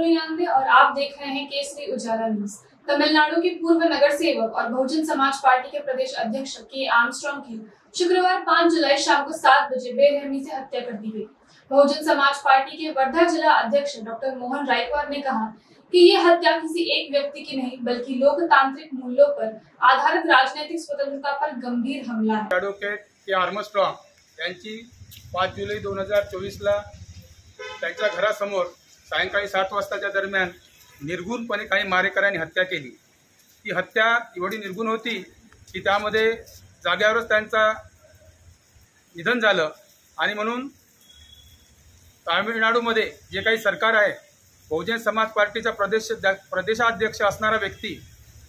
निन्यानवे और आप देख रहे हैं केसरी उजाला न्यूज। तमिलनाडु के पूर्व नगर सेवक और बहुजन समाज पार्टी के प्रदेश अध्यक्ष के आर्मस्ट्रांग की शुक्रवार 5 जुलाई शाम को 7 बजे बेरहमी से हत्या कर दी गई। बहुजन समाज पार्टी के वर्धा जिला अध्यक्ष डॉक्टर मोहन रायकर ने कहा कि ये हत्या किसी एक व्यक्ति की नहीं बल्कि लोकतांत्रिक मूल्यों पर आधारित राजनीतिक स्वतंत्रता पर गंभीर हमला है। ॲडव्होकेट के आर्मस्ट्रांग यांची 5 जुलै 2024 ला त्यांच्या घरासमोर सायंकाळी 7 वाजताच्या दरम्यान निर्गुणपणे काही मारेकऱ्यांनी हत्या केली। ती हत्या एवढी निर्गुण होती की त्यामध्ये जागेवरच त्यांचा निधन झालं आणि म्हणून तामिळनाडूमध्ये जे काही सरकार आहे, बहुजन समाज पार्टीचा प्रदेशाध्यक्ष असणारा व्यक्ती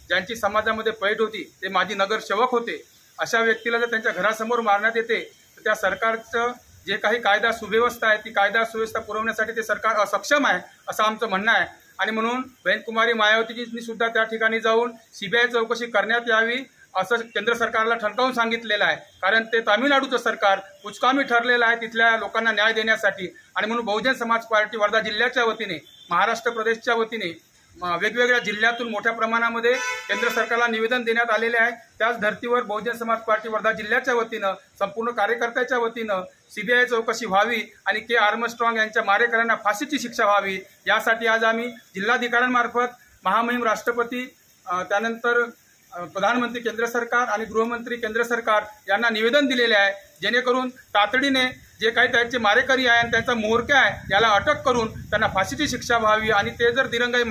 ज्यांची समाजामध्ये पैठ होती, ते माजी नगरसेवक होते, अशा व्यक्तीला जर त्यांच्या घरासमोर मारण्यात येते तर त्या सरकारचं जे काही कायदा सुव्यवस्था आहे ती कायदा सुव्यवस्था पुरवण्यासाठी ते सरकार असक्षम आहे असं आमचं म्हणणं आहे। आणि म्हणून बहनकुमारी मायावतीजींनी सुद्धा त्या ठिकाणी जाऊन सीबीआय चौकशी करण्यात यावी असं केंद्र सरकारला ठणकावून सांगितलेलं आहे। कारण ते तामिळनाडूचं सरकार कुचकामी ठरलेलं आहे तिथल्या लोकांना न्याय देण्यासाठी। आणि म्हणून बहुजन समाज पार्टी वर्धा जिल्ह्याच्या वतीने, महाराष्ट्र प्रदेशच्या वतीने वेगवेगळ्या जिल्ह्यातून मोठ्या प्रमाणामध्ये केंद्र सरकारला निवेदन देण्यात आलेले आहे। त्याच धर्तीवर बहुजन समाज पार्टी वर्धा जिल्ह्याच्या वतीनं, संपूर्ण कार्यकर्त्याच्या वतीनं सीबीआय चौकशी व्हावी आणि के आर्मस्ट्रांग यांच्या मारेकऱ्यांना फाशीची शिक्षा व्हावी यासाठी आज आम्ही जिल्हाधिकाऱ्यांमार्फत महामहिम राष्ट्रपती, त्यानंतर प्रधानमंत्री केंद्र सरकार आणि गृहमंत्री केंद्र सरकार यांना निवेदन दिलेले आहे, जेणेकरून तातडीने जे काही त्याचे मारेकरी आहे आणि त्यांचा म्होरक्या आहे याला अटक करून त्यांना फाशीची शिक्षा व्हावी। आणि ते जर दिरंगाई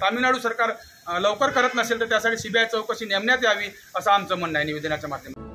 तामिळनाडू सरकार लवकर करत नसेल तर त्यासाठी सीबीआय चौकशी नेमण्यात यावी असं आमचं म्हणणं आहे निवेदनाच्या माध्यमातून।